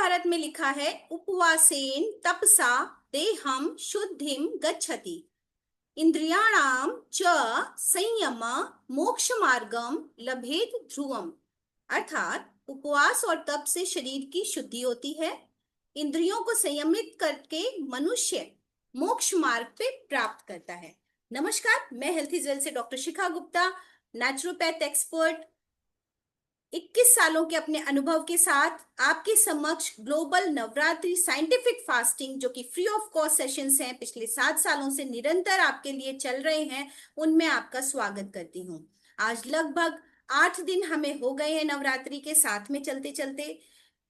महाभारत में लिखा है, उपवासेन तपसा देहम शुद्धिम गच्छति, इंद्रियाणाम च संयम मोक्ष मार्गम लभेत ध्रुवम। अर्थात उपवास और तप से शरीर की शुद्धि होती है, इंद्रियों को संयमित करके मनुष्य मोक्ष मार्ग पे प्राप्त करता है। नमस्कार, मैं हेल्थ इज वेल से डॉक्टर शिखा गुप्ता, नेचुरोपैथ एक्सपर्ट, 21 सालों के अपने अनुभव के साथ आपके समक्ष ग्लोबल नवरात्रि साइंटिफिक फास्टिंग, जो कि फ्री ऑफ कॉस्ट सेशंस हैं, पिछले 7 सालों से निरंतर आपके लिए चल रहे हैं, उनमें आपका स्वागत करती हूँ। आज लगभग 8 दिन हमें हो गए हैं नवरात्रि के साथ में चलते चलते।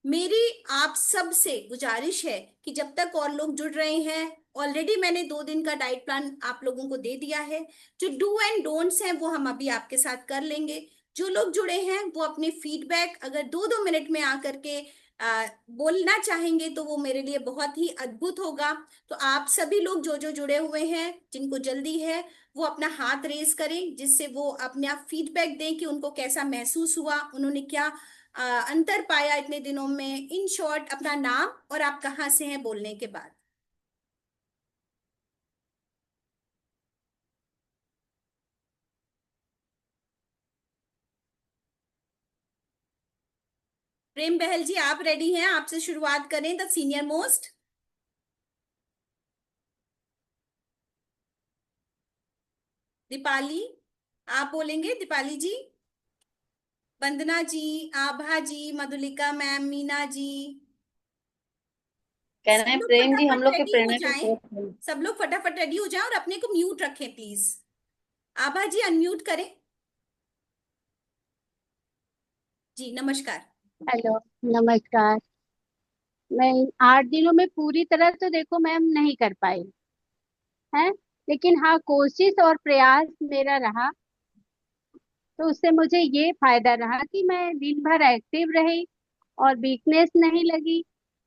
मेरी आप सब से गुजारिश है कि जब तक और लोग जुड़ रहे हैं, ऑलरेडी मैंने 2 दिन का डाइट प्लान आप लोगों को दे दिया है। जो डू एंड डोंट्स हैं वो हम अभी आपके साथ कर लेंगे। जो लोग जुड़े हैं वो अपने फीडबैक अगर 2-2 मिनट में आकर के बोलना चाहेंगे तो वो मेरे लिए बहुत ही अद्भुत होगा। तो आप सभी लोग जो जो जुड़े हुए हैं, जिनको जल्दी है, वो अपना हाथ रेज करें, जिससे वो अपने आप फीडबैक दें कि उनको कैसा महसूस हुआ, उन्होंने क्या अंतर पाया इतने दिनों में। इन शॉर्ट अपना नाम और आप कहाँ से हैं बोलने के बाद। प्रेम बहल जी, आप रेडी हैं? आपसे शुरुआत करें, द सीनियर मोस्ट। दीपाली, आप बोलेंगे दीपाली जी। वंदना जी, आभा जी, मधुलिका मैम, मीना जी। कह रहे सब हैं लोग प्रेम जी हम फटाफट लोग के रेडी हो प्रेरणा के जाएं। स्रोत हैं। सब लोग फटाफट रेडी हो जाएं और अपने को म्यूट रखें प्लीज। आभा जी अनम्यूट करें। जी नमस्कार। हेलो, नमस्कार। मैं 8 दिनों में पूरी तरह तो देखो मैम नहीं कर पाई है, लेकिन हाँ कोशिश और प्रयास मेरा रहा। तो उससे मुझे ये फायदा रहा कि मैं दिन भर एक्टिव रही और वीकनेस नहीं लगी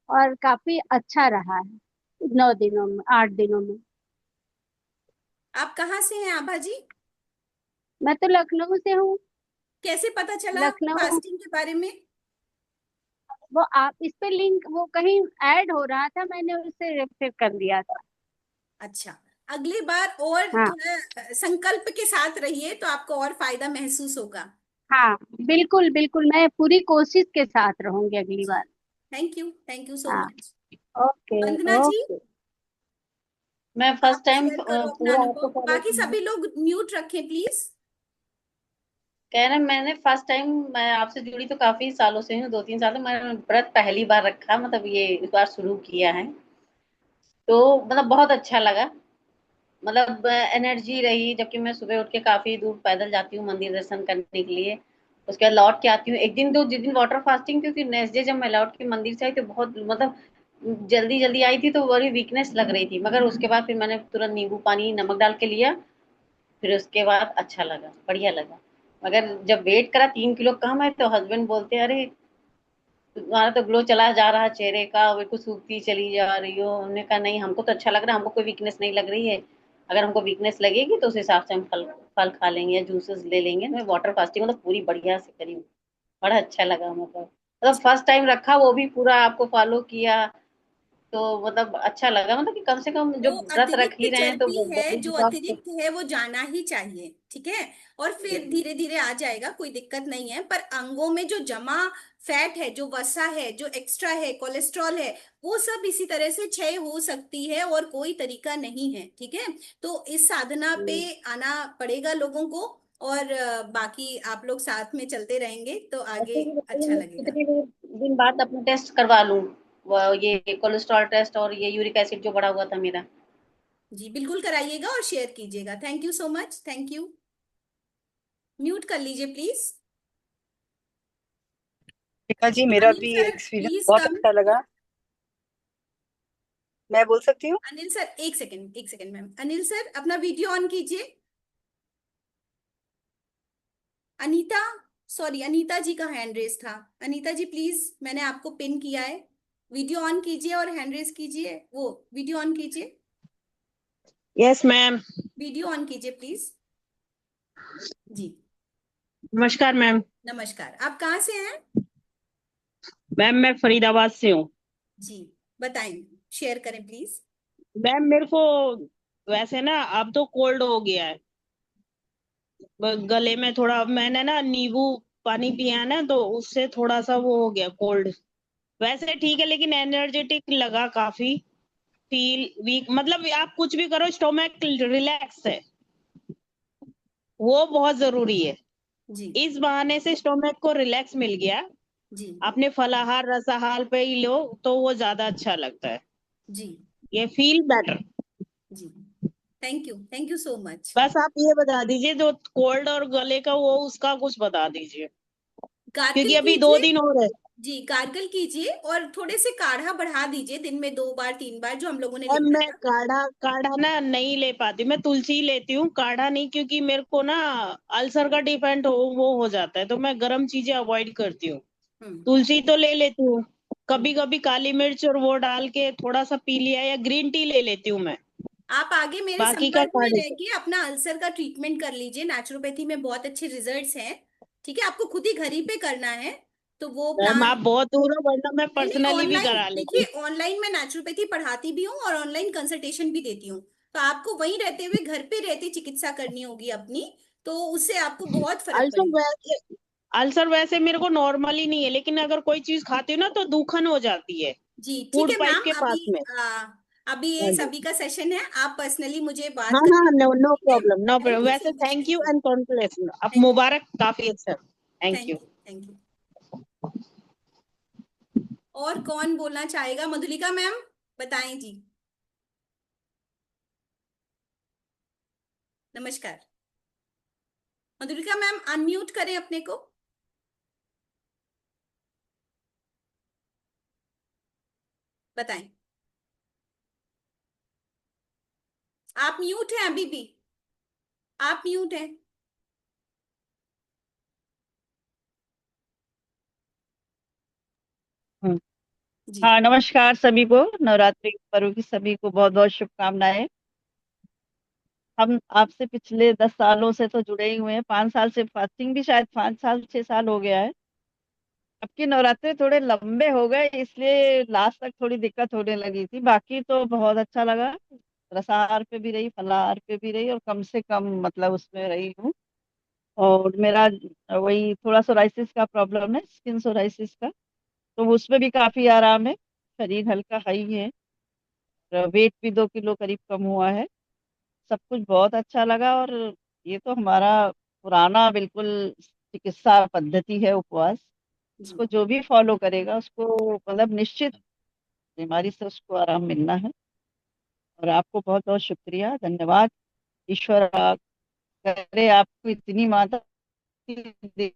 और काफी अच्छा रहा है 9 दिनों में, 8 दिनों में। आप कहाँ से हैं आभा जी? मैं तो लखनऊ से हूँ। कैसे पता चला लखनऊ, फास्टिंग के बारे में? वो आप इस पे लिंक वो कहीं ऐड हो रहा था, मैंने उसे रेफर कर दिया था। अच्छा, अगली बार और हाँ थोड़ा संकल्प के साथ रहिए तो आपको और फायदा महसूस होगा। हाँ, बिल्कुल बिल्कुल, मैं पूरी कोशिश के साथ रहूंगी अगली जी, बार। थैंक यू सो हाँ, मच। ओके वंदना जी, ओके। मैं आप फर्स्ट टाइम शेयर करो अपना पूरा अनुभव। आपको फॉलो बाकी किया। सभी लोग म्यूट रखें प्लीज। कह रहे हैं मैंने फर्स्ट टाइम, मैं आपसे जुड़ी तो काफी सालों से हूँ, 2-3 साल से। मैंने व्रत पहली बार रखा, मतलब ये इस बार शुरू किया है। तो मतलब बहुत अच्छा लगा। मतलब एनर्जी रही, जबकि मैं सुबह उठ के काफी दूर पैदल जाती हूँ मंदिर दर्शन करने के लिए। उसके बाद लौट के आती हूँ एक दिन, तो जिस दिन वाटर फास्टिंग, क्योंकि नेक्स्ट डे जब मैं लौट के मंदिर से आई तो बहुत मतलब जल्दी जल्दी आई थी, तो बड़ी वीकनेस लग रही थी। मगर उसके बाद फिर मैंने तुरंत नींबू पानी नमक डाल के लिया। फिर उसके बाद अच्छा लगा, बढ़िया लगा। मगर जब वेट करा 3 किलो कम है, तो हस्बैंड बोलते हैं अरे तुम्हारा तो ग्लो चला जा रहा है चेहरे का, बिल्कुल सूखती चली जा रही हो। हमने कहा नहीं, हमको तो अच्छा लग रहा है, हमको कोई वीकनेस नहीं लग रही है। अगर हमको वीकनेस लगेगी तो उस हिसाब से हम फल फल खा लेंगे या जूसेस ले लेंगे। मैं वाटर फास्टिंग मतलब पूरी बढ़िया से करी हूँ। बड़ा अच्छा लगा, मतलब फर्स्ट टाइम रखा, वो भी पूरा आपको फॉलो किया। तो मतलब अच्छा लगा, मतलब कि कम से कम जो जो व्रत रख अतिरिक्त ही रहे हैं तो चर्बी है, बॉडी जो डिटॉक्स तो। अतिरिक्त है वो जाना ही चाहिए, ठीक है। और फिर धीरे धीरे आ जाएगा, कोई दिक्कत नहीं है। पर अंगों में जो जमा फैट है, जो वसा है, जो एक्स्ट्रा है, कोलेस्ट्रॉल है, वो सब इसी तरह से क्षय हो सकती है और कोई तरीका नहीं है, ठीक है। तो इस साधना पे आना पड़ेगा लोगों को। और बाकी आप लोग साथ में चलते रहेंगे तो आगे ऐसे ही बताइए, अच्छा मैं लगेगा। कितने दिन बाद अपना टेस्ट करवा लूँ, ये कोलेस्ट्रॉल टेस्ट और ये यूरिक एसिड जो बढ़ा हुआ था मेरा। जी बिल्कुल कराइएगा और शेयर कीजिएगा। Thank you so much, thank you. Mute कर लीजिए प्लीज। टीका जी, मेरा अनिल भी सर एक्सपीरियंस प्लीज बहुत कम। अच्छा लगा। मैं बोल सकती हूँ? अनिल सर एक सेकंड, एक सेकंड मैम। अनिल सर अपना वीडियो ऑन कीजिए। अनीता, सॉरी अनीता जी का हैंड रेस था। अनीता जी प्लीज, मैंने आपको पिन किया है। वीडियो ऑन कीजिए और हैंड रेस कीजिए। वो वीडियो ऑन कीजिए। Yes ma'am. वीडियो ऑन कीजिए प्लीज। जी नमस्कार मैम। नमस्कार। आप कहाँ से हैं? मैम मैं फरीदाबाद से हूँ। जी बताएं, शेयर करें प्लीज। मैम मेरे को वैसे ना अब तो कोल्ड हो गया है, गले में थोड़ा, मैंने ना नींबू पानी पिया ना तो उससे थोड़ा सा वो हो गया कोल्ड। वैसे ठीक है लेकिन एनर्जेटिक लगा काफी, फील वीक, मतलब आप कुछ भी करो स्टोमक रिलैक्स है, वो बहुत जरूरी है। जी इस बहाने से स्टोमक को रिलैक्स मिल गया। जी अपने फलाहार रसाहार पे ही लो तो वो ज्यादा अच्छा लगता है, जी ये फील बेटर। जी। Thank you so much. बस आप ये बता दीजिए जो कोल्ड और गले का वो उसका कुछ बता दीजिए, क्योंकि गार्गल अभी दो कीजिए। दिन और है। जी गार्गल कीजिए और थोड़े से काढ़ा बढ़ा दीजिए, दिन में 2 बार 3 बार जो हम लोगों ने अब लिखा मैं था। काढ़ा काढ़ा ना नहीं ले पाती, मैं तुलसी ही लेती हूँ, काढ़ा नहीं, क्योंकि मेरे को ना अल्सर का डिफेंड वो हो जाता है, तो मैं गर्म चीजें अवॉइड करती हूँ। हम्म तुलसी तो ले लेती हूँ, हम्म। कभी कभी काली मिर्च और वो डाल के थोड़ा सा पी लिया, या ग्रीन टी ले लेती हूँ मैं। आप आगे मेरे बाकी का संपर्क में काढ़े रह से। के अपना अल्सर का ट्रीटमेंट कर लीजिए, नेचुरोपैथी में बहुत अच्छे रिजल्ट्स हैं। ठीक है, आपको खुद ही घर ही पे करना है, तो वो मैम प्लान। आप बहुत दूर हो, वरना मैं नहीं नहीं, पर्सनली भी ऑनलाइन करा देखिए, लेती। ऑनलाइन मैं नेचुरोपैथी पढ़ाती भी हूँ और ऑनलाइन कंसल्टेशन भी देती हूँ। तो आपको वहीं रहते हुए घर पे रहते चिकित्सा करनी होगी अपनी, तो उससे आपको बहुत फर्क अल्सर पड़ेगा। वैसे अल्सर वैसे मेरे को नॉर्मली नहीं है, लेकिन अगर कोई चीज खाती हूँ ना तो दूखन हो जाती है, जी ठीक फूड है पाइप मैम। के पास में। अभी ये हाँ जी। सभी का सेशन है, आप पर्सनली मुझे हाँ बात कर हाँ, लीजिए। नो नो ठीक है, problem, no thank problem, you वैसे so much. Thank thank you you. And congratulation, अब थैंक यू। मुबारक, काफी अच्छा, थैंक यू। Thank you. और कौन बोलना चाहेगा? मधुलिका मैम बताएं जी। नमस्कार। मधुलिका मैम अनम्यूट करें अपने को। बताएं। आप म्यूट हैं अभी भी, आप म्यूट हैं। हम्म। जी हाँ, नमस्कार सभी को, नवरात्रि के पर्व की सभी को बहुत बहुत शुभकामनाएं। हम आपसे पिछले 10 सालों से तो जुड़े ही हुए हैं, 5 साल से फास्टिंग भी, शायद 5 साल 6 साल हो गया है। अब की नवरात्रि थोड़े लंबे हो गए, इसलिए लास्ट तक थोड़ी दिक्कत होने लगी थी, बाकी तो बहुत अच्छा लगा। रसाहार पे भी रही, फलाहार पे भी रही, और कम से कम मतलब उसमें रही हूँ। और मेरा वही थोड़ा सोराइसिस का प्रॉब्लम है, स्किन सोराइसिस का, तो उसमें भी काफी आराम है। शरीर हल्का हाई है, वेट भी 2 किलो करीब कम हुआ है। सब कुछ बहुत अच्छा लगा। और ये तो हमारा पुराना बिल्कुल चिकित्सा पद्धति है, उपवास। जी। इसको जो भी फॉलो करेगा उसको मतलब निश्चित बीमारी से उसको आराम मिलना है। और आपको बहुत बहुत शुक्रिया, धन्यवाद। ईश्वर करे आपको इतनी माता दे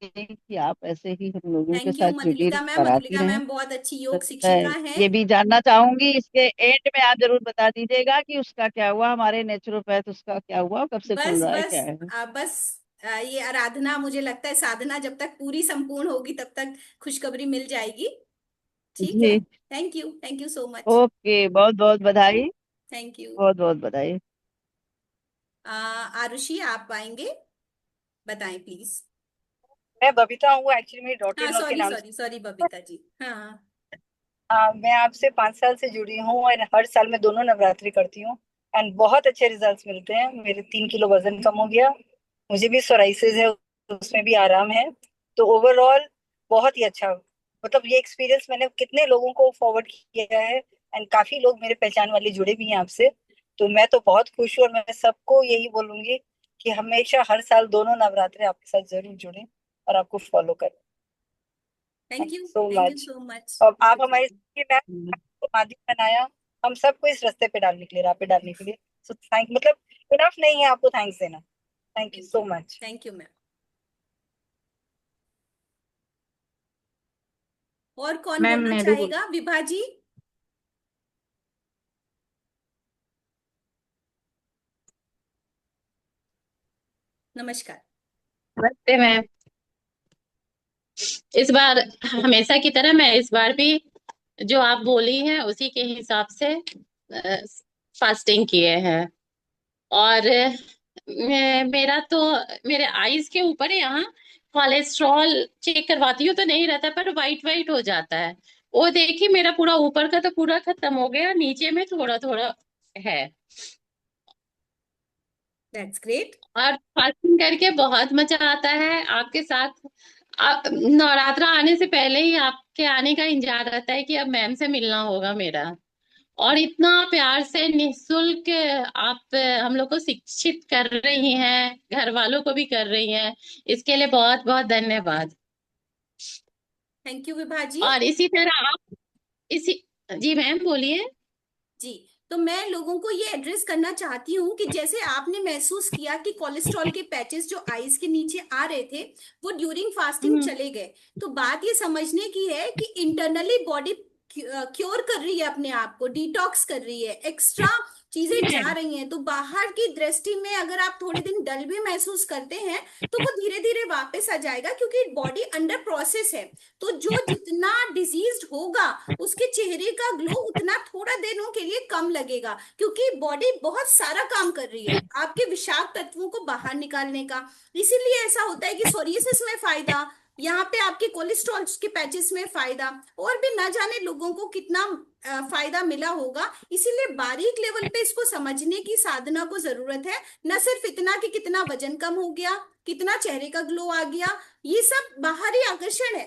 कि आप ऐसे ही हम लोगों के थैंक यू साथ जुड़ी मधुलिका मैम। कराती मधुलिका रहें। मैम बहुत अच्छी योग तो मैं शिक्षिका हैं। ये भी जानना चाहूंगी, इसके एंड में आप जरूर बता दीजिएगा कि उसका क्या हुआ, हमारे नेचुरोपैथ उसका क्या हुआ, कब से खुल बस रहा है, बस क्या है। ये आराधना, मुझे लगता है साधना जब तक पूरी संपूर्ण होगी तब तक खुशखबरी मिल जाएगी। ठीक है। जी। Thank you so much. Okay, बहुत बहुत बधाई, थैंक यू। बहुत बहुत बधाई। आरुषि आप आएंगे, बताएं प्लीज। मैं बबीता हूँ, एक्चुअली मेरी डॉटर हाँ, इन लॉ के सॉरी नाम से। Sorry sorry Babita ji. हाँ। मैं आपसे 5 साल से जुड़ी हूँ और हर साल मैं दोनों नवरात्रि करती हूँ एंड बहुत अच्छे रिजल्ट्स मिलते हैं। मेरे 3 किलो वजन कम हो गया, मुझे भी सोराइसिस है, उसमें भी आराम है। तो ओवरऑल बहुत ही अच्छा, मतलब ये एक्सपीरियंस मैंने कितने लोगों को फॉरवर्ड किया है एंड काफी लोग मेरे पहचान वाले जुड़े भी हैं आपसे। तो मैं तो बहुत खुश हूँ और मैं सबको यही बोलूंगी कि हमेशा हर साल दोनों नवरात्रि आपके साथ जरूर जुड़े और आपको फॉलो करें। Thank you so thank you much. So much. और आप हमारे मैम हम्म। को माध्यम बनाया हम सबको इस रास्ते पे डालने के लिए, राह पे डालने के लिए। सो थैंक, मतलब इनफ नहीं है आपको थैंक्स देना। Thank you so much. Thank you ma'am. और कौन मैम बोलना मैं भी बोल। चाहेगा? विभा जी। नमस्कार। नमस्ते मैम। इस बार हमेशा की तरह मैं इस बार भी जो आप बोली हैं उसी के हिसाब से फास्टिंग किए हैं। और मेरा तो मेरे आईज के ऊपर यहाँ कोलेस्ट्रॉल चेक करवाती हूँ तो नहीं रहता, पर वाइट वाइट हो जाता है। वो देखिए मेरा पूरा ऊपर का तो पूरा खत्म हो गया, नीचे में थोड़ा थोड़ा है। That's great. और फास्टिंग करके बहुत मजा आता है आपके साथ। नवरात्र आने से पहले ही आपके आने का इंतजार रहता है कि अब मैम से मिलना होगा मेरा। और इतना प्यार से निःशुल्क आप हम लोग को शिक्षित कर रही हैं, घर वालों को भी कर रही हैं, इसके लिए बहुत बहुत धन्यवाद। थैंक यू विभा जी। और इसी तरह आप इसी जी मैम बोलिए। जी, तो मैं लोगों को ये एड्रेस करना चाहती हूँ कि जैसे आपने महसूस किया कि कोलेस्ट्रॉल के पैचेस जो आईज के नीचे आ रहे थे वो ड्यूरिंग फास्टिंग हम्म। चले गए, तो बात ये समझने की है कि इंटरनली बॉडी क्योर कर रही है, अपने आप को डिटॉक्स कर रही है, एक्स्ट्रा चीजें जा रही हैं। तो बाहर की दृष्टि में अगर आप थोड़े दिन डल भी महसूस करते हैं तो वो धीरे धीरे वापस आ जाएगा, क्योंकि बॉडी अंडर प्रोसेस है। तो जो जितना डिजीज होगा उसके चेहरे का ग्लो उतना थोड़ा दिनों के लिए कम लगेगा, क्योंकि बॉडी बहुत सारा काम कर रही है आपके विषाक्त तत्वों को बाहर निकालने का। इसीलिए ऐसा होता है कि सोरियासिस में फायदा, यहाँ पे आपके कोलेस्ट्रॉल के पैचेस में फायदा, और भी ना जाने लोगों को कितना फायदा मिला होगा। इसीलिए बारीक लेवल पे इसको समझने की साधना को जरूरत है, न सिर्फ इतना कि कितना वजन कम हो गया, कितना चेहरे का ग्लो आ गया, ये सब बाहरी आकर्षण है।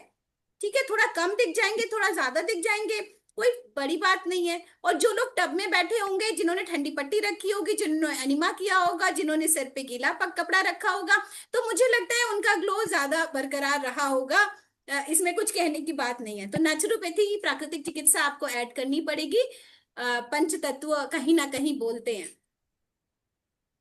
ठीक है, थोड़ा कम दिख जाएंगे, थोड़ा ज्यादा दिख जाएंगे, कोई बड़ी बात नहीं है। और जो लोग टब में बैठे होंगे, जिन्होंने ठंडी पट्टी रखी होगी, जिन्होंने एनिमा किया होगा, जिन्होंने सिर पे गीला पक कपड़ा रखा होगा, तो मुझे लगता है उनका ग्लो ज्यादा बरकरार रहा होगा। इसमें कुछ कहने की बात नहीं है। तो नेचुरोपैथी, प्राकृतिक चिकित्सा आपको ऐड करनी पड़ेगी। पंच तत्व कहीं ना कहीं बोलते हैं।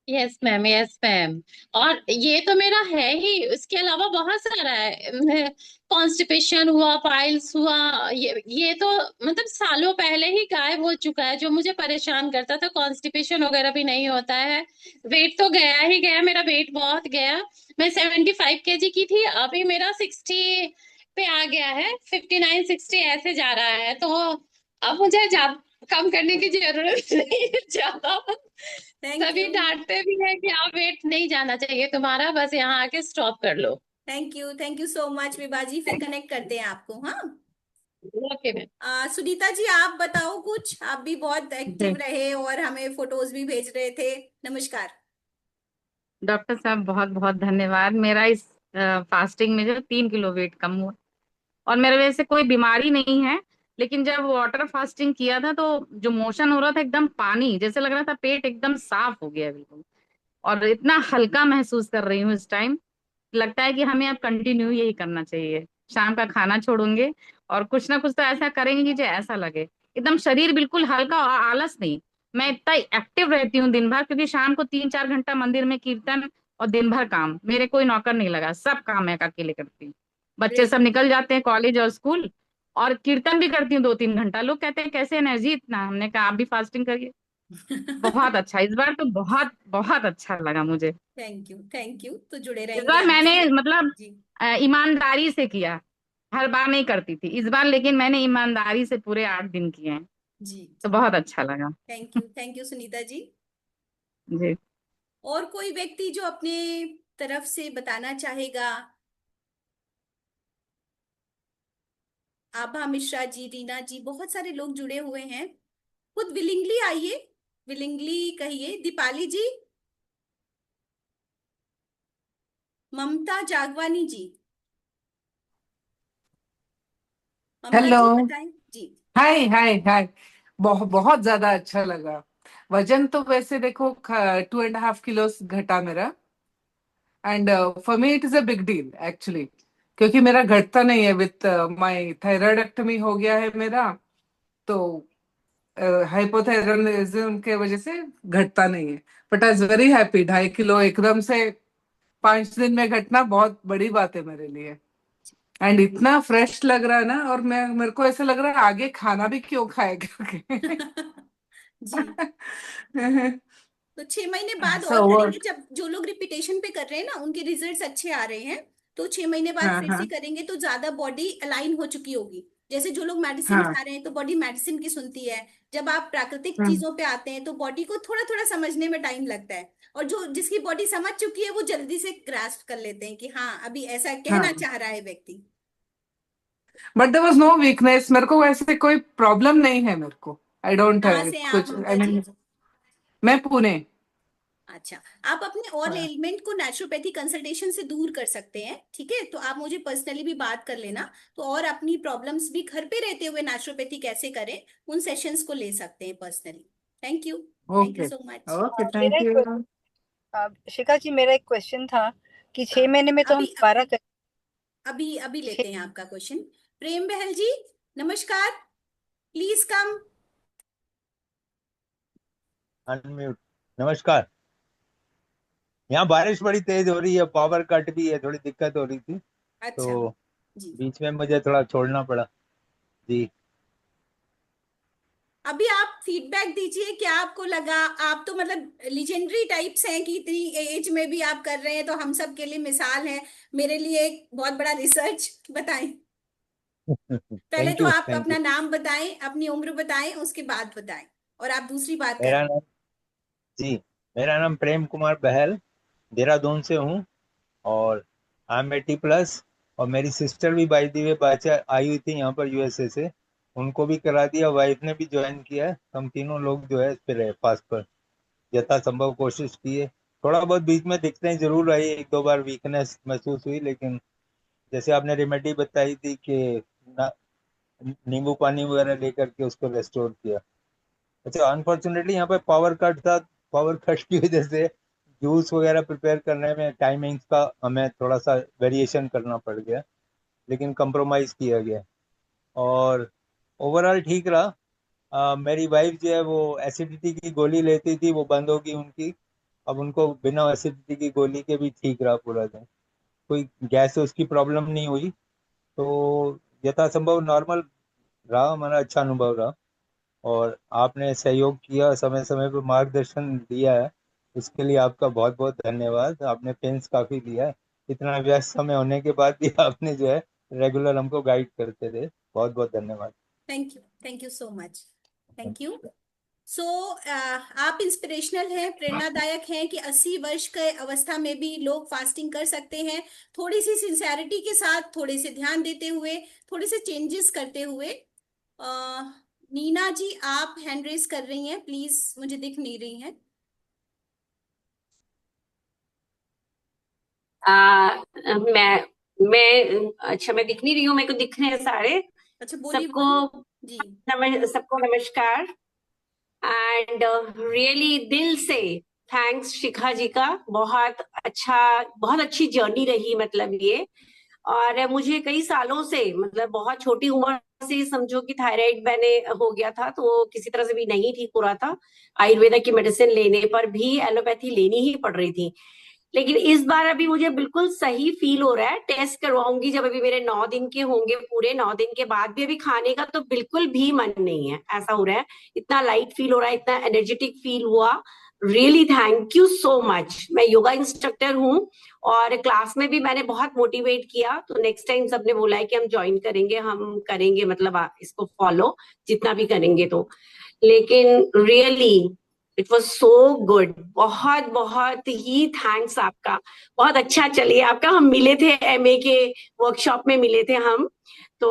Yes ma'am, yes ma'am. और ये तो मेरा है ही, इसके अलावा बहुत सारा है। कॉन्स्टिपेशन हुआ, पाइल्स हुआ, ये तो मतलब सालों पहले ही गायब हो चुका है। जो मुझे परेशान करता था, कॉन्स्टिपेशन वगैरह भी नहीं होता है। वेट तो गया ही गया, मेरा वेट बहुत गया। मैं 75 kg की थी, अभी मेरा 60 पे आ गया है, 59 60 ऐसे जा रहा है। तो अब मुझे कम करने की जरूरत नहीं है ज्यादा। थैंक सभी यू। डांटते भी हैं कि आप वेट नहीं जाना चाहिए तुम्हारा, बस यहाँ आके स्टॉप कर लो। थैंक यू सो मच विभाजी, फिर कनेक्ट करते हैं आपको। हाँ, ओके मैम। सुनीता जी आप बताओ कुछ, आप भी बहुत जी एक्टिव रहे और हमें फोटोज भी भेज रहे थे। नमस्कार। डॉक्टर साहब, बहुत बहुत धन्यवाद। मेरा इस फास्टिंग में जो 3 किलो वेट कम हुआ, और मेरे वजह से कोई बीमारी नहीं है। लेकिन जब वाटर फास्टिंग किया था तो जो मोशन हो रहा था एकदम पानी जैसे लग रहा था, पेट एकदम साफ हो गया बिल्कुल, और इतना हल्का महसूस कर रही हूँ इस टाइम। लगता है कि हमें अब कंटिन्यू यही करना चाहिए। शाम का खाना छोड़ेंगे और कुछ ना कुछ तो ऐसा करेंगे कि जो ऐसा लगे एकदम शरीर बिल्कुल हल्का, और आलस नहीं। मैं इतना एक्टिव रहती हूँ दिन भर, क्योंकि शाम को 3 4 घंटा मंदिर में कीर्तन, और दिन भर काम। मेरे कोई नौकर नहीं लगा, सब काम मैं अकेले करती हूँ। बच्चे ग्रेट। सब निकल जाते हैं कॉलेज और स्कूल, और कीर्तन भी करती हूँ 2 3 घंटा। लोग कहते हैं कैसे एनर्जी इतना, हमने कहा आप भी फास्टिंग करिए। बहुत अच्छा, इस बार तो बहुत बहुत अच्छा लगा मुझे। थैंक यू, तो जुड़े इस रहेंगे बार मैंने आपसे। मतलब जी। ईमानदारी से किया। हर बार नहीं करती थी इस बार, लेकिन मैंने ईमानदारी से पूरे 8 दिन किए हैं, जी। तो बहुत अच्छा लगा। Thank you Sunita ji. जी। और कोई व्यक्ति जो अपने तरफ से बताना चाहेगा? आभा मिश्रा जी, रीना जी, बहुत सारे लोग जुड़े हुए हैं। खुद विलिंगली आइए, विलिंगली कहिए। दीपाली जी, ममता जागवानी जी, ममता हेलो। जी बताएं जी। हाय हाय हाय। बहुत बहुत ज्यादा अच्छा लगा। वजन तो वैसे देखो 2.5 किलो घटा मेरा, and for me it is a big deal actually, क्योंकि मेरा घटता नहीं है। विथ माय थायराइडेक्टमी हो गया है मेरा, तो हाइपोथायरायडिज्म के वजह से घटता नहीं है। But I was very happy, 2.5 kilo एकदम से 5 दिन में घटना बहुत बड़ी बात है मेरे लिए। एंड इतना फ्रेश लग रहा है ना, और मेरे को ऐसा लग रहा है आगे खाना भी क्यों खाए करके। जी, तो 6 महीने बाद सो और करेंगे, व्हाट। जब जो लोग रिपीटेशन पे कर रहे हैं ना उनके रिजल्ट्स अच्छे आ रहे हैं, तो 6 महीने बाद हाँ फिर से हाँ करेंगे तो ज्यादा बॉडी अलाइन हो चुकी होगी। जैसे जो लोग मेडिसिन हाँ खा रहे हैं तो बॉडी मेडिसिन की सुनती है, जब आप प्राकृतिक हाँ चीजों पे आते हैं तो बॉडी को थोड़ा थोड़ा समझने में टाइम लगता है। और जो जिसकी बॉडी समझ चुकी है वो जल्दी से ग्रास्प कर लेते हैं कि हाँ अभी ऐसा कहना हाँ। चाह रहा है व्यक्ति। But there was no weakness, मेरे को वैसे कोई प्रॉब्लम नहीं है मेरे को, आई डोंट कहाँ हैव से हैं आप कुछ, आई ममता जी? मीन मैं पुणे। अच्छा, आप अपने और एलिमेंट को नेचुरोपैथी कंसल्टेशन से दूर कर सकते हैं, ठीक है? तो आप मुझे पर्सनली भी बात कर लेना, तो और अपनी प्रॉब्लम्स भी घर पे रहते हुए नेचुरोपैथी कैसे करें उन सेशंस को ले सकते हैं personally. Thank you okay so much. Okay, मेरा थैंक एक यू। शिखा जी, मेरा एक क्वेश्चन था कि 6 महीने में तो हम अभी दोबारा कर अभी अभी छह लेते हैं आपका क्वेश्चन। प्रेम बहल जी, नमस्कार, प्लीज कम। अनम्यूट। नमस्कार। यहाँ बारिश बड़ी तेज हो रही है, पावर कट भी है, थोड़ी दिक्कत हो रही थी, अच्छा तो जी, बीच में मुझे थोड़ा छोड़ना पड़ा। जी। अभी आप फीडबैक दीजिए, क्या आपको लगा? आप तो मतलब लीजेंडरी टाइप्स हैं कि इतनी एज में भी आप कर रहे हैं, तो हम सब के लिए मिसाल हैं, मेरे लिए एक बहुत बड़ा रिसर्च। बताएं, पहले थैंक तो यू, आप थैंक यू। अपना नाम बताएं, अपनी उम्र बताएं, उसके बाद बताएं, और आप दूसरी बात मेरा करें। नाम जी मेरा नाम प्रेम कुमार बहल, देहरादून से हूँ, और आई एम 80+। और मेरी सिस्टर भी बाई दी वे बच्चा आई हुई थी यहाँ पर यूएसए से, उनको भी करा दिया, वाइफ ने भी ज्वाइन किया है। हम तीनों लोग जो है इस पे रहे फास्ट पर, यथासंभव कोशिश की है। थोड़ा बहुत बीच में दिक्कतें जरूर आई, एक दो बार वीकनेस महसूस हुई, लेकिन जैसे आपने रेमेडी बताई थी कि नींबू पानी वगैरह लेकर के उसको रेस्टोर किया। अच्छा, अनफॉर्चुनेटली यहाँ पे पावर कट था, पावर कट की वजह से जूस वगैरह प्रिपेयर करने में टाइमिंग्स का हमें थोड़ा सा वेरिएशन करना पड़ गया, लेकिन कंप्रोमाइज किया गया और ओवरऑल ठीक रहा। मेरी वाइफ जो है वो एसिडिटी की गोली लेती थी, वो बंद होगी उनकी, अब उनको बिना एसिडिटी की गोली के भी ठीक रहा पूरा दिन, कोई गैस उसकी प्रॉब्लम नहीं हुई। तो यथासंभव नॉर्मल रहा, हमारा अच्छा अनुभव रहा। और आपने सहयोग किया, समय समय पर मार्गदर्शन दिया है, इसके लिए आपका बहुत बहुत धन्यवाद। आपने पेंस काफ़ी लिया है, इतना व्यस्त समय होने के बाद भी आपने जो है रेगुलर हमको गाइड करते रहे। बहुत बहुत धन्यवाद। Thank you so much. Thank you. So आप इंस्पिरेशनल हैं, प्रेरणादायक हैं कि 80 वर्ष के अवस्था में भी लोग फास्टिंग कर सकते हैं, थोड़ी सी सिंसेरिटी के साथ, थोड़े से ध्यान देते हुए, थोड़े से चेंजेस करते हुए। नीना जी, आप हैंड रेस कर रही हैं, प्लीज, मुझे दिख नहीं रही हैं। मैं अच्छा, मैं दिख नहीं रही हूँ, मेरे को दिख रहे हैं सारे। अच्छा, बोलिए सबको बोलिए जी। सबको नमस्कार। एंड रियली दिल से थैंक्स शिखा जी का, बहुत अच्छा, बहुत अच्छी जर्नी रही मतलब ये। और मुझे कई सालों से, मतलब बहुत छोटी उम्र से समझो कि थायराइड मैंने हो गया था, तो वो किसी तरह से भी नहीं ठीक हो रहा था। आयुर्वेदा की मेडिसिन लेने पर भी एलोपैथी लेनी ही पड़ रही थी। लेकिन इस बार अभी मुझे बिल्कुल सही फील हो रहा है। टेस्ट करवाऊंगी जब अभी मेरे 9 दिन के होंगे पूरे, 9 दिन के बाद भी अभी खाने का तो बिल्कुल भी मन नहीं है, ऐसा हो रहा है। इतना लाइट फील हो रहा है, इतना एनर्जेटिक फील हुआ। Really thank you so much. मैं योगा इंस्ट्रक्टर हूँ और क्लास में भी मैंने बहुत मोटिवेट किया, तो नेक्स्ट टाइम सबने बोला है कि हम ज्वाइन करेंगे, हम करेंगे मतलब इसको फॉलो जितना भी करेंगे तो। लेकिन really it was so good. बहुत बहुत ही थैंक्स आपका। बहुत अच्छा, चलिए आपका, हम मिले थे एमए के वर्कशॉप में मिले थे हम, तो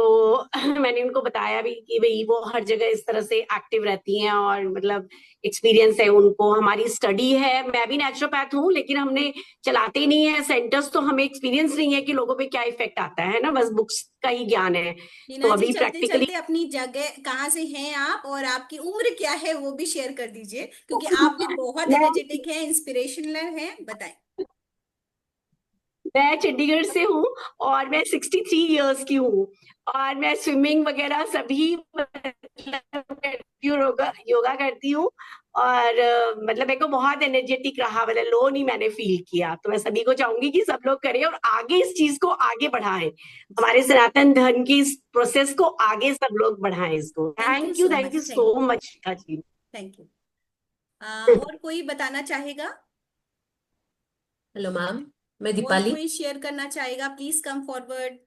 मैंने उनको बताया भी कि भाई वो हर जगह इस तरह से एक्टिव रहती हैं और मतलब एक्सपीरियंस है उनको, हमारी स्टडी है। मैं भी नेचुरोपैथ हूँ, लेकिन हमने चलाते ही नहीं है सेंटर्स, तो हमें एक्सपीरियंस नहीं है कि लोगों पे क्या इफेक्ट आता है ना, बस बुक्स का ही ज्ञान है। तो नीना जी, अभी चलते प्रैक्टिकली चलते अपनी जगह कहाँ से हैं आप और आपकी उम्र क्या है वो भी शेयर कर दीजिए, क्योंकि आप भी बहुत एनर्जेटिक हैं, इंस्पिरेशनल हैं, बताएं। मैं चंडीगढ़ से हूँ और मैं 63 इयर्स की हूँ। और मैं स्विमिंग वगैरह सभी मतलब करती हूँ, योगा योगा करती हूँ। और मतलब मेरे को बहुत एनर्जेटिक रहा, मतलब लो नहीं मैंने फील किया। तो मैं सभी को चाहूंगी कि सब लोग करें और आगे इस चीज को आगे बढ़ाएं, हमारे सनातन धर्म की इस प्रोसेस को आगे सब लोग बढ़ाएं इसको। Thank thank you you so much जी। Thank you. और कोई बताना चाहेगा? हेलो मैम, मैं और दीपाली। कोई शेयर करना चाहेगा? Please come forward.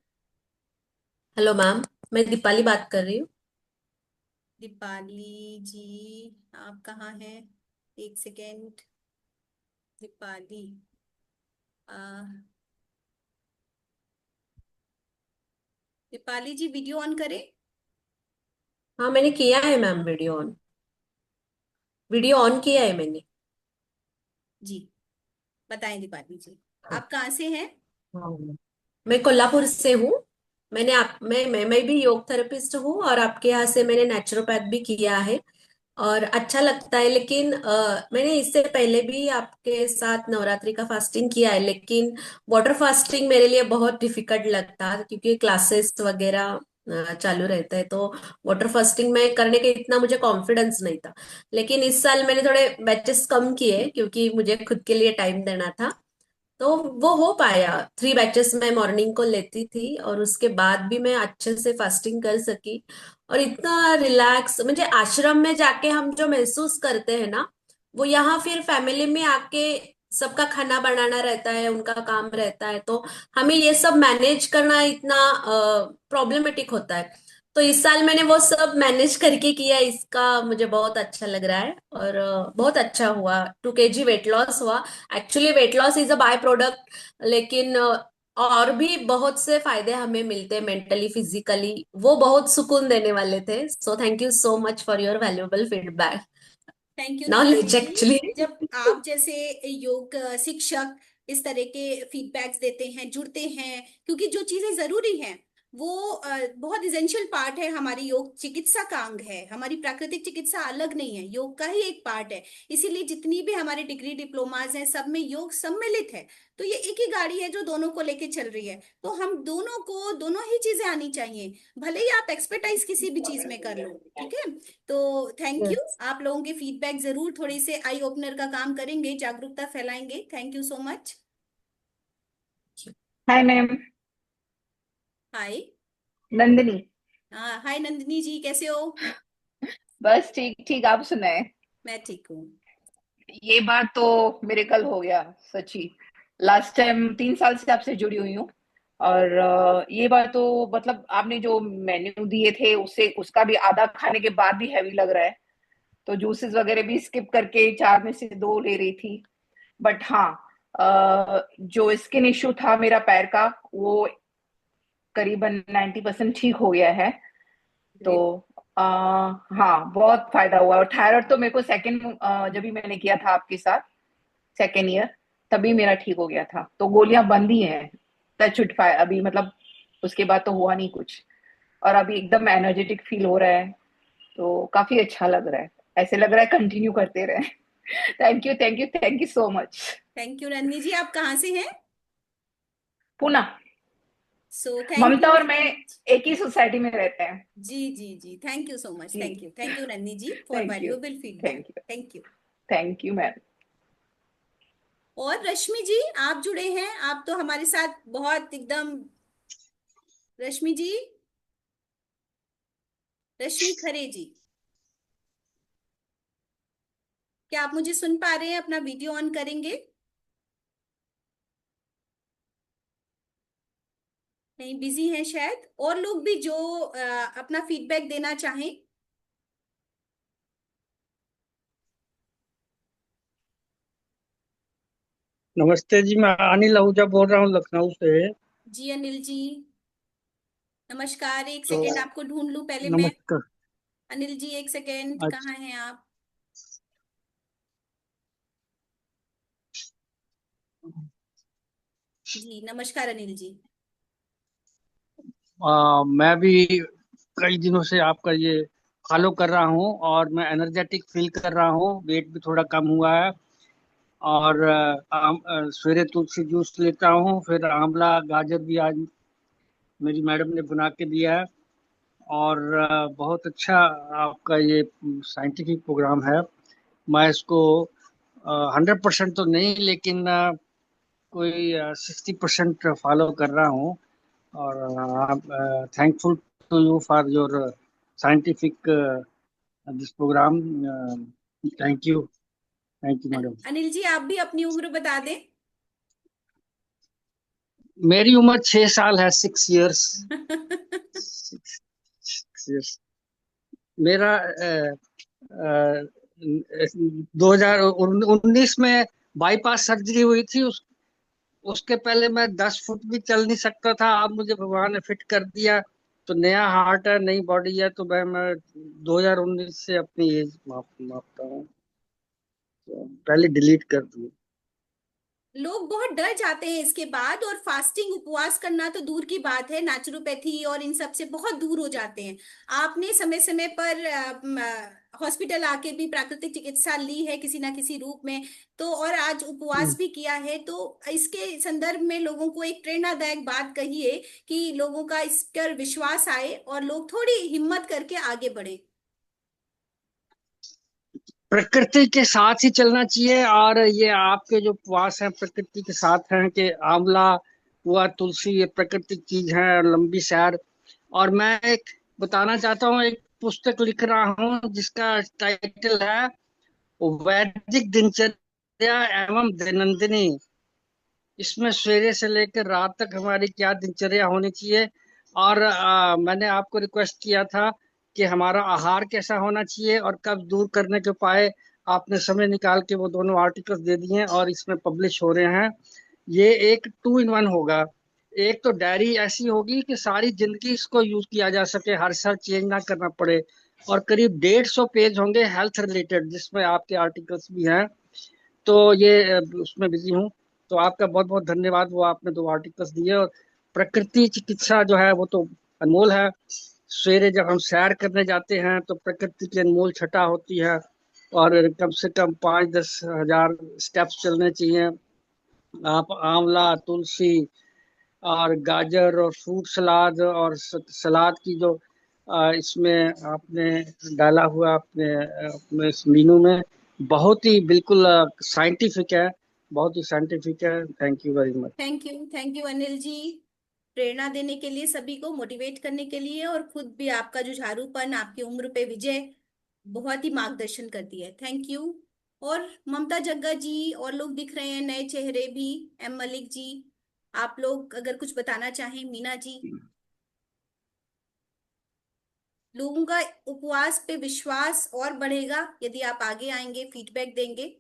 Hello ma'am, मैं दीपाली बात कर रही हूँ। दीपाली जी, आप कहाँ हैं? एक सेकेंड। दीपाली, आ, दीपाली जी वीडियो ऑन करें। हाँ, मैंने किया है मैम, वीडियो ऑन किया है मैंने। जी बताएं दीपाली जी, हाँ। आप कहाँ से हैं? हाँ, मैं कोल्हापुर से हूँ। मैं भी योग थेरेपिस्ट हूँ, और आपके यहाँ से मैंने नेचुरोपैथ भी किया है, और अच्छा लगता है। लेकिन मैंने इससे पहले भी आपके साथ नवरात्रि का फास्टिंग किया है, लेकिन वाटर फास्टिंग मेरे लिए बहुत डिफिकल्ट लगता है, क्योंकि क्लासेस वगैरह चालू रहता है, तो वाटर फास्टिंग में करने के इतना मुझे कॉन्फिडेंस नहीं था। लेकिन इस साल मैंने थोड़े बैचेस कम किए, क्योंकि मुझे खुद के लिए टाइम देना था, तो वो हो पाया। 3 बैचेस मैं मॉर्निंग को लेती थी, और उसके बाद भी मैं अच्छे से फास्टिंग कर सकी। और इतना रिलैक्स, मुझे आश्रम में जाके हम जो महसूस करते हैं ना, वो यहाँ फिर फैमिली में आके सबका खाना बनाना रहता है, उनका काम रहता है, तो हमें ये सब मैनेज करना इतना प्रॉब्लमेटिक होता है। तो इस साल मैंने वो सब मैनेज करके किया, इसका मुझे बहुत अच्छा लग रहा है, और बहुत अच्छा हुआ। 2 kg वेट लॉस हुआ। Actually weight loss is a by product, लेकिन और भी बहुत से फायदे हमें मिलते हैं, मेंटली फिजिकली, वो बहुत सुकून देने वाले थे। So thank you so much for your valuable feedback, thank you Deepali knowledge ji. Actually. जब आप जैसे योग शिक्षक इस तरह के फीडबैक्स देते हैं, जुड़ते हैं, क्योंकि जो चीजें जरूरी हैं वो बहुत इसेंशियल पार्ट है, हमारी योग चिकित्सा का अंग है, हमारी प्राकृतिक चिकित्सा अलग नहीं है, योग का ही एक पार्ट है। इसीलिए जितनी भी हमारे डिग्री डिप्लोमाज हैं, सब में योग सम्मिलित है। तो ये एक ही गाड़ी है जो दोनों को लेके चल रही है, तो हम दोनों को दोनों ही चीजें आनी चाहिए, भले ही आप एक्सपर्टाइज किसी भी चीज में कर लो। ठीक है, तो थैंक यू। आप लोगों के फीडबैक जरूर थोड़े से आई ओपनर का काम करेंगे, जागरूकता फैलाएंगे। Thank you so much. Hi ma'am. Hi. Nandini. हाँ हाय नंदिनी जी, कैसे हो? बस ठीक ठीक, आप सुनाए। मैं ठीक हूँ। ये बात तो मेरे कल हो गया सच्ची। लास्ट टाइम 3 साल से आपसे जुड़ी हुई हूँ, और ये बात तो मतलब आपने जो मेन्यू दिए थे उससे उसका भी आधा खाने के बाद भी हैवी लग रहा है। तो जूसेस वगैरह भी स्किप करके 4 में से 2 ले रही थी। बट हाँ, जो स्किन इश्यू था मेरा पैर का, वो करीबन 90% ठीक हो गया है। तो आ, हाँ, बहुत फायदा हुआ। और थायराइड तो मेरे को सेकंड, जब भी मैंने किया था आपके साथ, सेकेंड ईयर, तभी मेरा ठीक हो गया था। तो गोलियां बंद ही हैं, टच वुड। अभी मतलब उसके बाद तो हुआ नहीं कुछ, और अभी एकदम एनर्जेटिक फील हो रहा है, तो काफी अच्छा लग रहा है। ऐसे लग रहा है कंटिन्यू करते रहे। Thank you thank you thank you so much. Thank you Nandini ji, आप कहाँ से हैं? Pune. So thank Mamata you और सो मैं मच। एक ही सोसाइटी में रहते हैं। जी जी जी, थैंक यू सो मच। जी। Thank you Nandini ji for thank you valuable feedback. Thank you thank you. Thank you ma'am. और रश्मि जी आप जुड़े हैं, आप तो हमारे साथ बहुत एकदम। रश्मि जी, रश्मि खरे जी, क्या आप मुझे सुन पा रहे हैं? अपना वीडियो ऑन करेंगे? नहीं, बिजी हैं शायद। और लोग भी जो अपना फीडबैक देना चाहें। नमस्ते जी, मैं अनिल आहूजा बोल रहा हूँ लखनऊ से। जी अनिल जी नमस्कार। एक तो सेकेंड आपको ढूंढ लूं पहले मैं। नमस्कार। अनिल जी एक सेकेंड, अच्छा। कहाँ हैं आप? जी नमस्कार अनिल जी। मैं भी कई दिनों से आपका ये फॉलो कर रहा हूँ, और मैं एनर्जेटिक फील कर रहा हूँ, वेट भी थोड़ा कम हुआ है। और सवेरे तुलसी जूस लेता हूँ, फिर आंवला गाजर भी आज मेरी मैडम ने बना के दिया है। और बहुत अच्छा आपका ये साइंटिफिक प्रोग्राम है। मैं इसको 100% तो नहीं, लेकिन कोई 60% फॉलो कर रहा हूँ। और thankful to you for your scientific this program. Thank you madam. Anil ji आप भी अपनी उम्र बता दें। मेरी उम्र 6 साल है, 6 इयर्स। 6 इयर्स। मेरा 2019 में बाईपास सर्जरी हुई थी। उसके पहले मैं 10 फुट भी चल नहीं सकता था, अब मुझे भगवान ने फिट कर दिया। तो नया हार्ट है, नई बॉडी है, तो मैं 2019 से अपनी एज मापता हूँ, तो पहले डिलीट कर दूँ। लोग बहुत डर जाते हैं इसके बाद, और फास्टिंग उपवास करना तो दूर की बात है, नेचुरोपैथी और इन सब से बहुत दूर हो जाते हैं। आपने समय समय पर हॉस्पिटल आके भी प्राकृतिक चिकित्सा ली है किसी ना किसी रूप में, तो और आज उपवास भी किया है, तो इसके संदर्भ में लोगों को एक प्रेरणादायक बात कहिए कि लोगों का इस पर विश्वास आए और लोग थोड़ी हिम्मत करके आगे बढ़े। प्रकृति के साथ ही चलना चाहिए, और ये आपके जो उपवास हैं प्रकृति के साथ हैं, कि आंवला हुआ, तुलसी, ये प्राकृतिक चीज है, और लंबी सैर। और मैं एक बताना चाहता हूँ, एक पुस्तक लिख रहा हूँ जिसका टाइटल है वैदिक दिनचर्या एवं दैनंदिनी। इसमें सवेरे से लेकर रात तक हमारी क्या दिनचर्या होनी चाहिए, और मैंने आपको रिक्वेस्ट किया था कि हमारा आहार कैसा होना चाहिए और कब दूर करने के उपाय। आपने समय निकाल के वो दोनों आर्टिकल्स दे दिए हैं और इसमें पब्लिश हो रहे हैं। ये एक 2 in 1 होगा। एक तो डायरी ऐसी होगी कि सारी जिंदगी इसको यूज किया जा सके, हर साल चेंज ना करना पड़े, और करीब 150 पेज होंगे हेल्थ रिलेटेड, जिसमें आपके आर्टिकल्स भी हैं। तो ये उसमें बिजी हूँ। तो आपका बहुत बहुत धन्यवाद, वो आपने 2 आर्टिकल्स दिए। और प्रकृति चिकित्सा जो है वो तो अनमोल है। सवेरे जब हम सैर करने जाते हैं तो प्रकृति की अनमोल छटा होती है, और कम से कम 5-10 हजार स्टेप्स चलने चाहिए। आप आंवला, तुलसी और गाजर और फ्रूट सलाद और सलाद की जो इसमें आपने डाला हुआ अपने अपने इस मेनू में, बहुत ही बिल्कुल साइंटिफिक है, बहुत ही साइंटिफिक है। Thank you very much. Thank you Anil ji, प्रेरणा देने के लिए, सभी को मोटिवेट करने के लिए, और खुद भी आपका जो झारूपन, आपकी उम्र पे विजय बहुत ही मार्गदर्शन करती है। Thank you. और ममता जग्गा जी और लोग दिख रहे हैं, नए चेहरे भी, एम मलिक जी, आप लोग अगर कुछ बताना चाहें। मीना जी, लोगों का उपवास पे विश्वास और बढ़ेगा यदि आप आगे आएंगे, फीडबैक देंगे।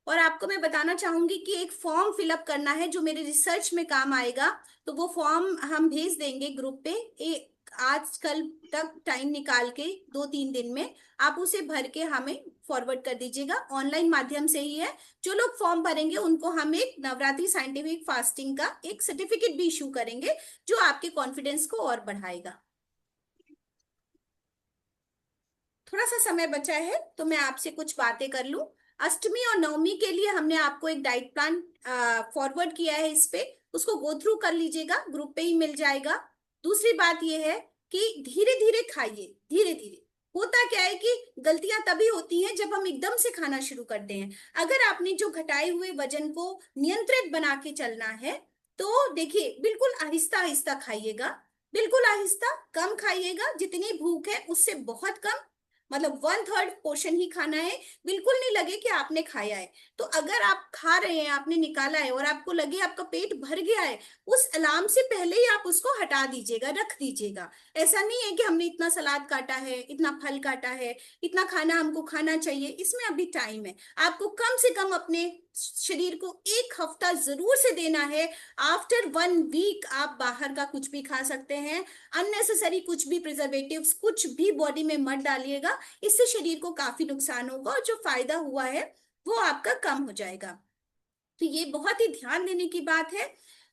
और आपको मैं बताना चाहूंगी कि एक फॉर्म फिलअप करना है जो मेरे रिसर्च में काम आएगा, तो वो फॉर्म हम भेज देंगे ग्रुप पे, आज कल तक टाइम निकाल के 2-3 दिन में आप उसे भर के हमें फॉरवर्ड कर दीजिएगा, ऑनलाइन माध्यम से ही है। जो लोग फॉर्म भरेंगे उनको हम एक नवरात्रि साइंटिफिक फास्टिंग का एक सर्टिफिकेट भी इशू करेंगे, जो आपके कॉन्फिडेंस को और बढ़ाएगा। थोड़ा सा समय बचा है तो मैं आपसे कुछ बातें कर लूं। अष्टमी और नवमी के लिए हमने आपको एक डाइट प्लान फॉरवर्ड किया है, इस पे उसको गो थ्रू कर लीजिएगा, ग्रुप पे ही मिल जाएगा। दूसरी बात यह है कि धीरे धीरे खाइए, धीरे धीरे। होता क्या है कि गलतियां तभी होती हैं जब हम एकदम से खाना शुरू करते हैं। अगर आपने जो घटाए हुए वजन को नियंत्रित बना के चलना है, तो देखिए बिल्कुल आहिस्ता आहिस्ता खाइएगा, बिल्कुल आहिस्ता, कम खाइएगा, जितनी भूख है उससे बहुत कम, मतलब 1/3 पोर्शन ही खाना है। बिल्कुल नहीं लगे कि आपने खाया है। तो अगर आप खा रहे हैं, आपने निकाला है और आपको लगे आपका पेट भर गया है, उस अलार्म से पहले ही आप उसको हटा दीजिएगा, रख दीजिएगा। ऐसा नहीं है कि हमने इतना सलाद काटा है, इतना फल काटा है, इतना खाना हमको खाना चाहिए, इसमें अभी टाइम है। आपको कम से कम अपने शरीर को 1 हफ्ता जरूर से देना है। आफ्टर 1 वीक आप बाहर का कुछ भी खा सकते हैं, अननेसेसरी कुछ भी प्रिजर्वेटिव्स कुछ भी बॉडी में मत डालिएगा, इससे शरीर को काफी नुकसान होगा और जो फायदा हुआ है वो आपका कम हो जाएगा। तो ये बहुत ही ध्यान देने की बात है।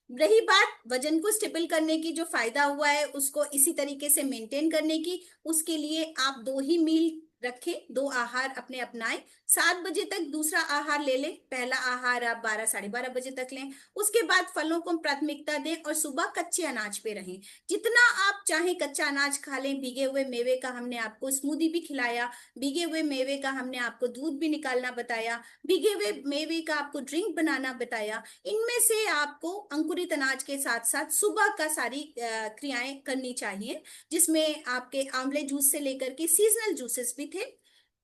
रही बात वजन को स्टेबल करने की, जो फायदा हुआ है उसको इसी तरीके से मेंटेन करने की, उसके लिए आप 2 ही मील रखें, 2 आहार अपने अपनाएं। 7 बजे तक दूसरा आहार ले लें, पहला आहार आप 12 साढ़े 12 बजे तक लें। उसके बाद फलों को प्राथमिकता दें और सुबह कच्चे अनाज पे रहें। जितना आप चाहें कच्चा अनाज खा लें। भीगे हुए मेवे का हमने आपको स्मूदी भी खिलाया, भीगे हुए मेवे का हमने आपको दूध भी निकालना बताया, भीगे हुए मेवे का आपको ड्रिंक बनाना बताया। इनमें से आपको अंकुरित अनाज के साथ साथ सुबह का सारी क्रियाएं करनी चाहिए, जिसमें आपके आंवले जूस से लेकर के सीजनल जूसेस भी थे।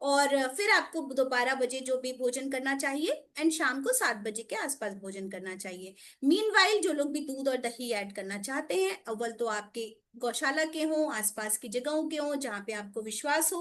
और फिर आपको 12 बजे जो भी भोजन करना चाहिए, एंड शाम को 7 बजे के आसपास भोजन करना चाहिए। मीनवाइल जो लोग भी दूध और दही ऐड करना चाहते हैं, अव्वल तो आपके गौशाला के हों, आसपास की जगहों के हों जहाँ पे आपको विश्वास हो,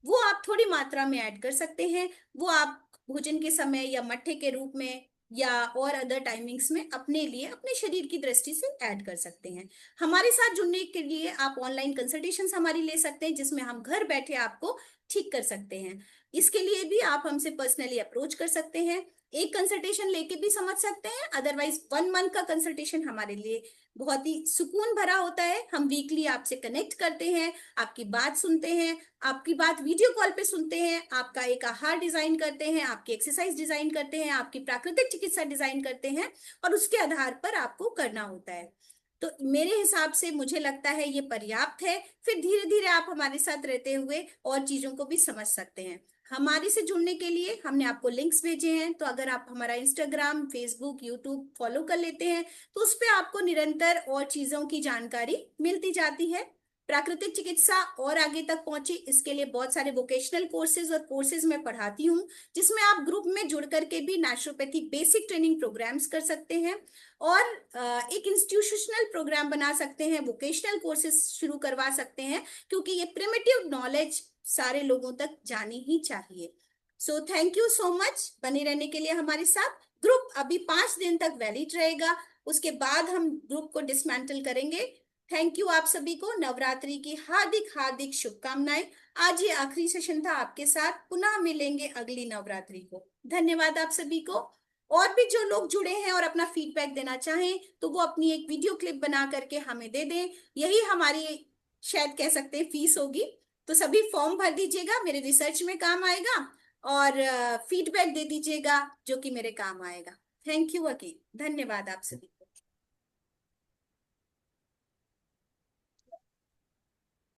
वो आप थोड़ी मात्रा में ऐड कर सकते हैं। वो आप भोजन के समय या मट्ठे के रूप में या और अदर टाइमिंग्स में अपने लिए अपने शरीर की दृष्टि से ऐड कर सकते हैं। हमारे साथ जुड़ने के लिए आप ऑनलाइन कंसल्टेशन हमारी ले सकते हैं, जिसमें हम घर बैठे आपको ठीक कर सकते हैं। इसके लिए भी आप हमसे पर्सनली अप्रोच कर सकते हैं, एक कंसल्टेशन लेके भी समझ सकते हैं। अदरवाइज 1 मंथ का कंसल्टेशन हमारे लिए बहुत ही सुकून भरा होता है। हम वीकली आपसे कनेक्ट करते हैं, आपकी बात सुनते हैं, आपकी बात वीडियो कॉल पे सुनते हैं, आपका एक आहार डिजाइन करते हैं, आपकी एक्सरसाइज डिजाइन करते हैं, आपकी प्राकृतिक चिकित्सा डिजाइन करते हैं, और उसके आधार पर आपको करना होता है। तो मेरे हिसाब से मुझे लगता है ये पर्याप्त है। फिर धीरे धीरे आप हमारे साथ रहते हुए और चीजों को भी समझ सकते हैं। हमारे से जुड़ने के लिए हमने आपको लिंक्स भेजे हैं, तो अगर आप हमारा इंस्टाग्राम, फेसबुक, यूट्यूब फॉलो कर लेते हैं तो उस पर आपको निरंतर और चीजों की जानकारी मिलती जाती है। प्राकृतिक चिकित्सा और आगे तक पहुंचे, इसके लिए बहुत सारे वोकेशनल कोर्सेज और कोर्सेज मैं पढ़ाती हूँ, जिसमें आप ग्रुप में जुड़ करके भी नेचुरोपैथी बेसिक ट्रेनिंग प्रोग्राम्स कर सकते हैं, और एक इंस्टीट्यूशनल प्रोग्राम बना सकते हैं, वोकेशनल कोर्सेज शुरू करवा सकते हैं, क्योंकि ये प्रिमिटिव नॉलेज सारे लोगों तक जानी ही चाहिए। सो थैंक यू सो मच बने रहने के लिए हमारे साथ। ग्रुप अभी 5 दिन तक वैलिड रहेगा, उसके बाद हम ग्रुप को डिसमेंटल करेंगे। थैंक यू आप सभी को। नवरात्रि की हार्दिक हार्दिक शुभकामनाएं। आज ये आखिरी सेशन था आपके साथ, पुनः मिलेंगे अगली नवरात्रि को। धन्यवाद आप सभी को। और भी जो लोग जुड़े हैं और अपना फीडबैक देना चाहें तो वो अपनी एक वीडियो क्लिप बना करके हमें दे दें, यही हमारी शायद कह सकते हैं फीस होगी। तो सभी फॉर्म भर दीजिएगा, मेरे रिसर्च में काम आएगा, और फीडबैक दे दीजिएगा जो कि मेरे काम आएगा। थैंक यू अगेन, धन्यवाद आप सभी।